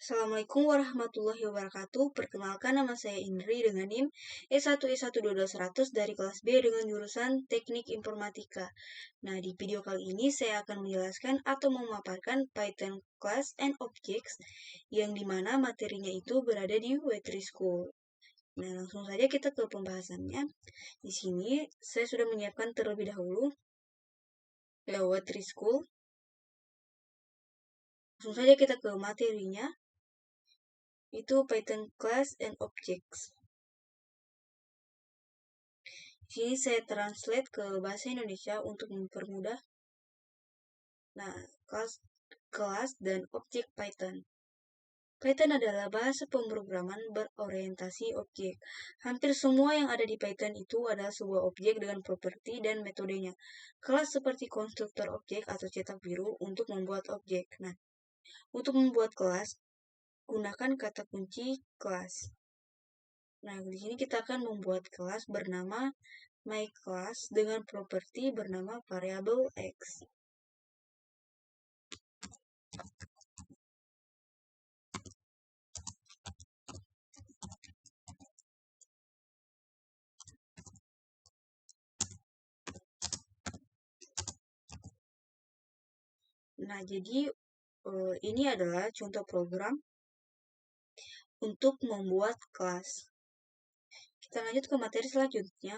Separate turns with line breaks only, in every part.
Assalamualaikum warahmatullahi wabarakatuh. Perkenalkan, nama saya Indri dengan NIM E1E12121 dari kelas B dengan jurusan Teknik Informatika. Nah, di video kali ini saya akan menjelaskan atau memaparkan Python Class and Objects yang dimana materinya itu berada di W3 School. Nah, langsung saja kita ke pembahasannya. Di sini saya sudah menyiapkan terlebih dahulu W3 School. Langsung saja kita ke materinya. Itu Python Class and Objects. Di sini saya translate ke bahasa Indonesia untuk mempermudah. Nah, kelas dan objek Python. Python adalah bahasa pemrograman berorientasi objek. Hampir semua yang ada di Python itu adalah sebuah objek dengan properti dan metodenya. Kelas seperti konstruktor objek atau cetak biru untuk membuat objek. Nah, untuk membuat kelas, gunakan kata kunci kelas. Nah, di sini kita akan membuat kelas bernama myClass dengan properti bernama variabel X. Nah, jadi ini adalah contoh program untuk membuat kelas. Kita lanjut ke materi selanjutnya,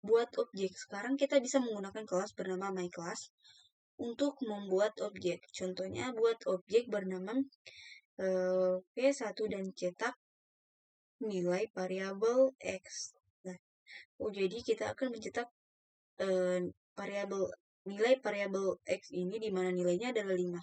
buat objek. Sekarang kita bisa menggunakan kelas bernama myClass untuk membuat objek. Contohnya buat objek bernama P1 dan cetak nilai variabel X. Nah, jadi kita akan mencetak nilai variabel X ini di mana nilainya adalah 5.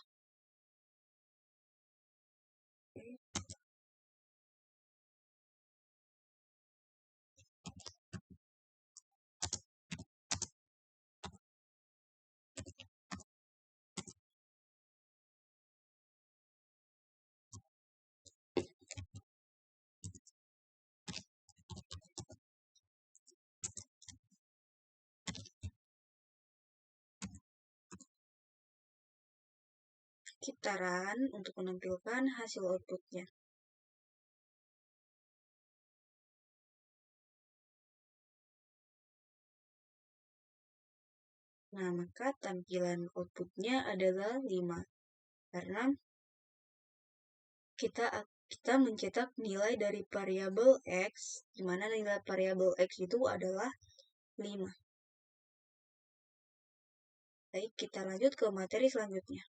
Kita run untuk menampilkan hasil outputnya. Nah, maka tampilan outputnya adalah 5. Karena kita mencetak nilai dari variabel X, di mana nilai variabel X itu adalah 5. Baik, kita lanjut ke materi selanjutnya.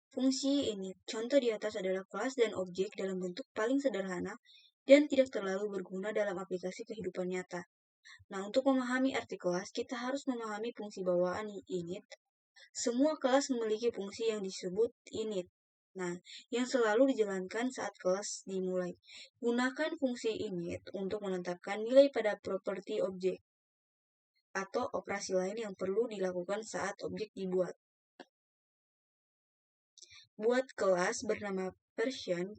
Fungsi ini, contoh di atas adalah kelas dan objek dalam bentuk paling sederhana dan tidak terlalu berguna dalam aplikasi kehidupan nyata. Nah, untuk memahami arti kelas, kita harus memahami fungsi bawaan init. Semua kelas memiliki fungsi yang disebut init. Nah, yang selalu dijalankan saat kelas dimulai. Gunakan fungsi init untuk menetapkan nilai pada properti objek atau operasi lain yang perlu dilakukan saat objek dibuat. Buat kelas bernama version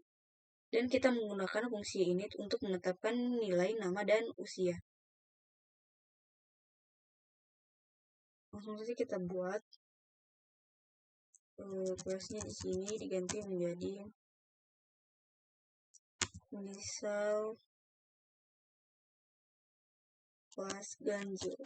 dan kita menggunakan fungsi init untuk menetapkan nilai nama dan usia. Langsung saja kita buat kelasnya di sini diganti menjadi misal kelas ganjil.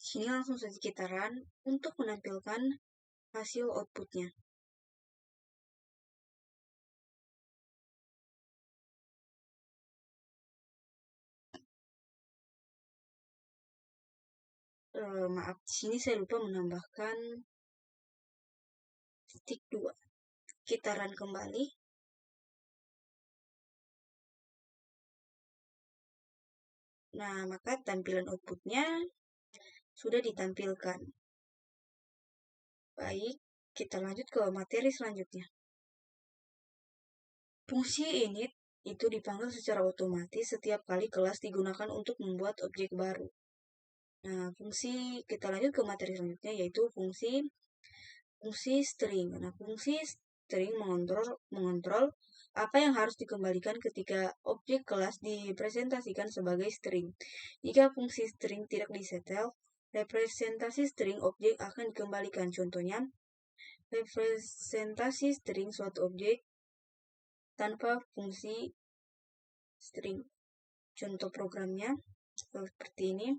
Sini langsung saja kita run untuk menampilkan hasil outputnya. Maaf, di sini saya lupa menambahkan titik 2. Kita run kembali. Nah, maka tampilan outputnya sudah ditampilkan. Baik, kita lanjut ke materi selanjutnya. Fungsi init itu dipanggil secara otomatis setiap kali kelas digunakan untuk membuat objek baru. Nah, kita lanjut ke materi selanjutnya, yaitu fungsi string. Nah, fungsi string mengontrol apa yang harus dikembalikan ketika objek kelas dipresentasikan sebagai string. Jika fungsi string tidak disetel, representasi string objek akan dikembalikan. Contohnya, representasi string suatu objek tanpa fungsi string. Contoh programnya seperti ini.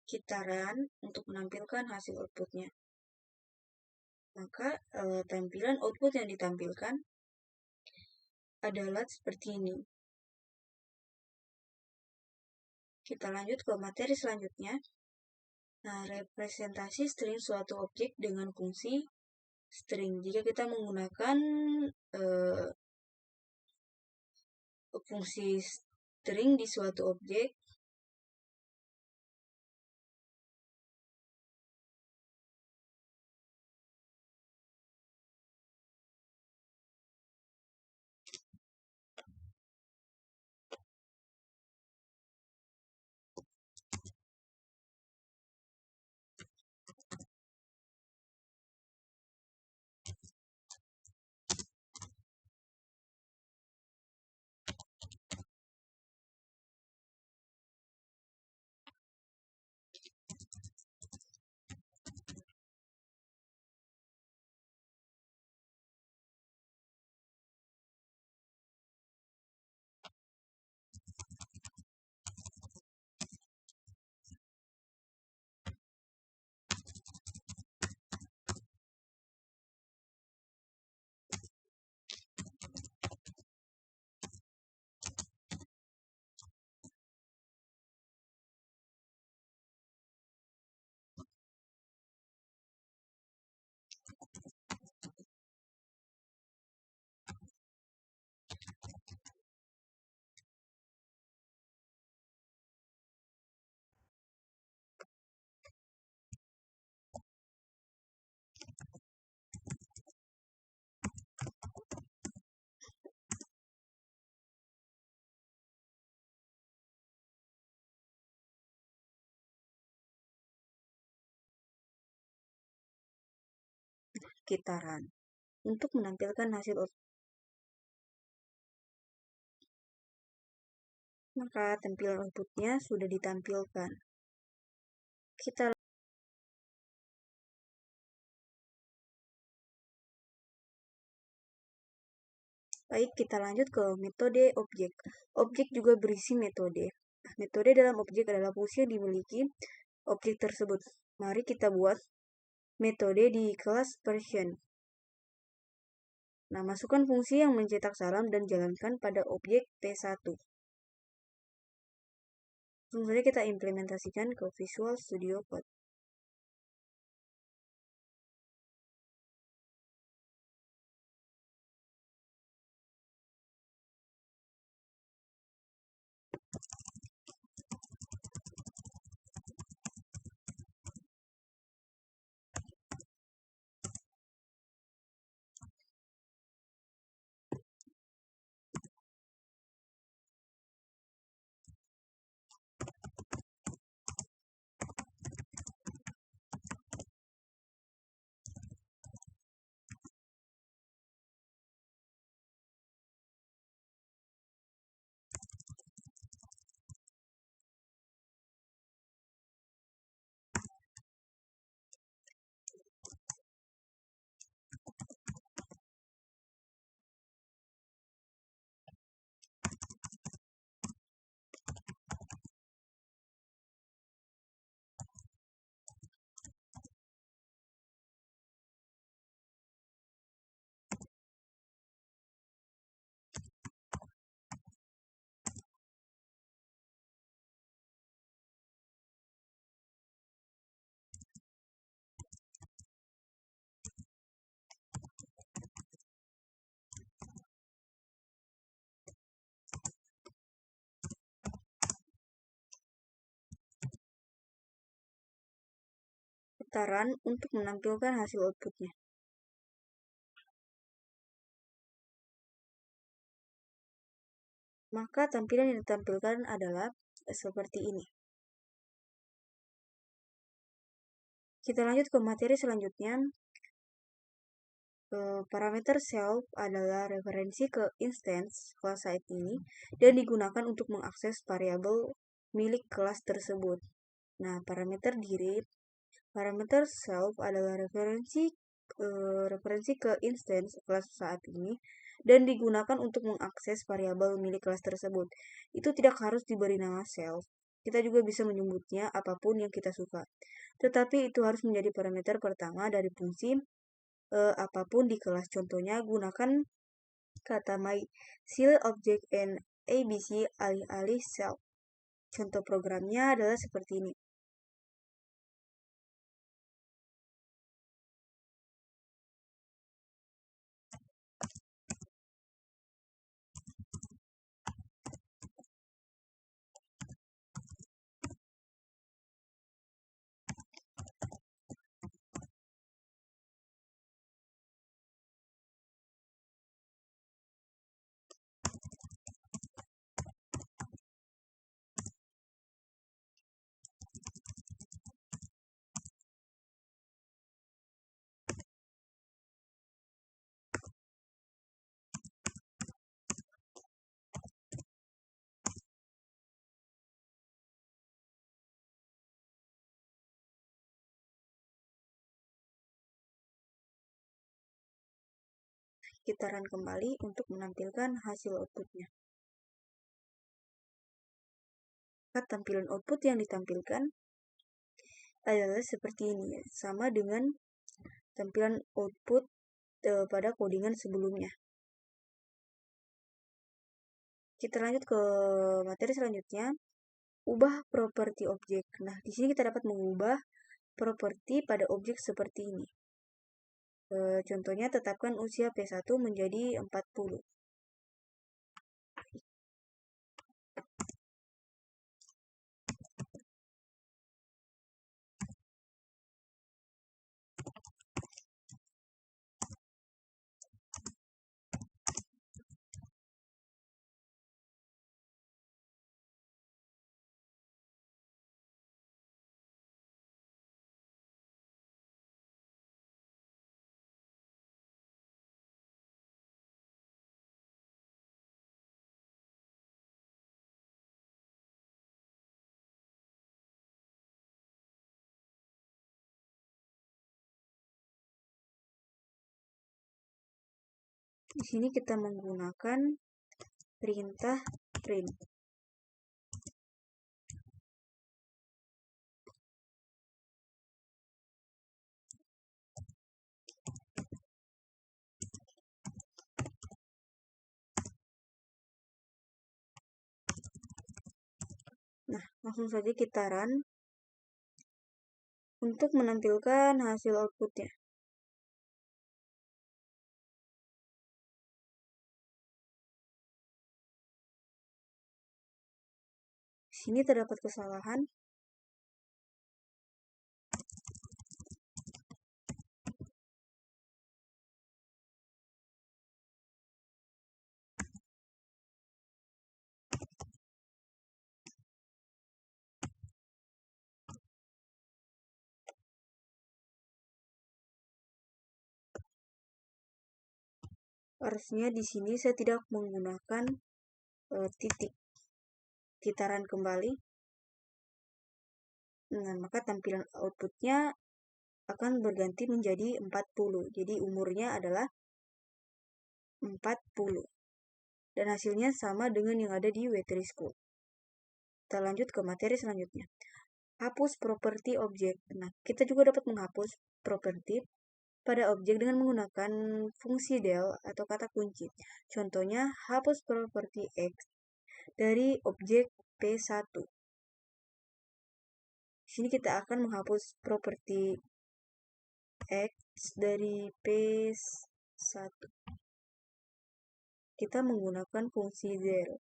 Kita run untuk menampilkan hasil outputnya. Maka tampilan output yang ditampilkan adalah seperti ini. Kita lanjut ke materi selanjutnya. Nah, representasi string suatu objek dengan fungsi string. Jika kita menggunakan fungsi string di suatu objek, kita run untuk menampilkan hasil output. Maka tampilan outputnya sudah ditampilkan. Baik, kita lanjut ke metode objek. Objek juga berisi metode. Metode dalam objek adalah fungsi yang dimiliki objek tersebut. Mari kita buat metode di kelas version. Nah, masukkan fungsi yang mencetak salam dan jalankan pada objek P1. Langsung saja kita implementasikan ke Visual Studio Code. kitaran untuk menampilkan hasil outputnya. Maka tampilan yang ditampilkan adalah seperti ini. Kita lanjut ke materi selanjutnya. Parameter self adalah referensi ke instance kelas site ini dan digunakan untuk mengakses variabel milik kelas tersebut. Nah, parameter self adalah referensi ke instance kelas saat ini dan digunakan untuk mengakses variabel milik kelas tersebut. Itu tidak harus diberi nama self. Kita juga bisa menyebutnya apapun yang kita suka. Tetapi itu harus menjadi parameter pertama dari fungsi apapun di kelas. Contohnya, gunakan kata my silly object and abc alih-alih self. Contoh programnya adalah seperti ini. Kita run kembali untuk menampilkan hasil outputnya. Maka tampilan output yang ditampilkan adalah seperti ini, sama dengan tampilan output pada codingan sebelumnya. Kita lanjut ke materi selanjutnya, ubah properti objek. Nah, di sini kita dapat mengubah properti pada objek seperti ini. Contohnya, tetapkan usia P1 menjadi 40. Di sini kita menggunakan perintah print. Nah, langsung saja kita run untuk menampilkan hasil outputnya. Di sini terdapat kesalahan. Harusnya di sini saya tidak menggunakan titik. Kita run kembali. Nah, maka tampilan outputnya akan berganti menjadi 40. Jadi umurnya adalah 40. Dan hasilnya sama dengan yang ada di Wetrisco. Kita lanjut ke materi selanjutnya. Hapus properti objek. Nah, kita juga dapat menghapus properti pada objek dengan menggunakan fungsi del atau kata kunci. Contohnya, hapus properti X dari objek P1. Di sini kita akan menghapus properti X dari P1. Kita menggunakan fungsi del.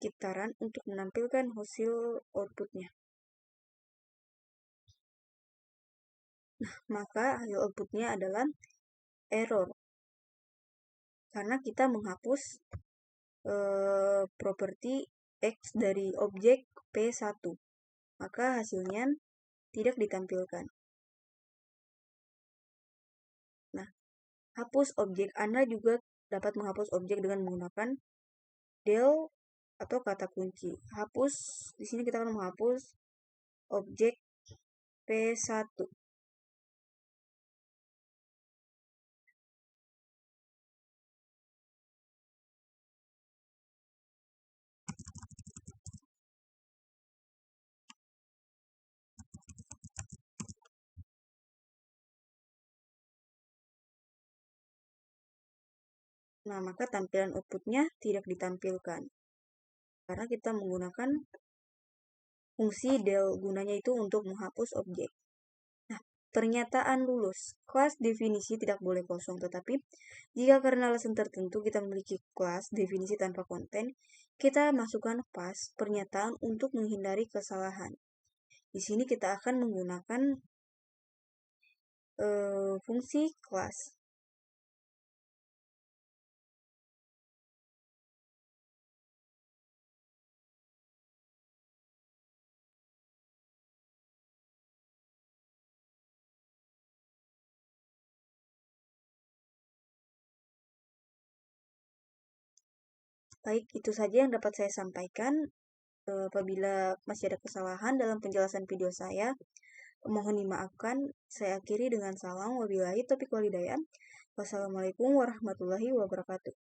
sekitaran untuk menampilkan hasil outputnya. Nah, maka hasil outputnya adalah error. Karena kita menghapus properti X dari objek P1. Maka hasilnya tidak ditampilkan. Nah, hapus objek. Anda juga dapat menghapus objek dengan menggunakan del atau kata kunci. Hapus, di sini kita akan menghapus objek P1. Nah, maka tampilan outputnya tidak ditampilkan. Karena kita menggunakan fungsi del, gunanya itu untuk menghapus objek. Nah, pernyataan lulus. Kelas definisi tidak boleh kosong, tetapi jika karena alasan tertentu kita memiliki kelas definisi tanpa konten, kita masukkan pas pernyataan untuk menghindari kesalahan. Di sini kita akan menggunakan fungsi kelas. Baik, itu saja yang dapat saya sampaikan. Apabila masih ada kesalahan dalam penjelasan video saya, mohon dimaafkan. Saya akhiri dengan salam wabillahi taufiq walhidayah. Wassalamualaikum warahmatullahi wabarakatuh.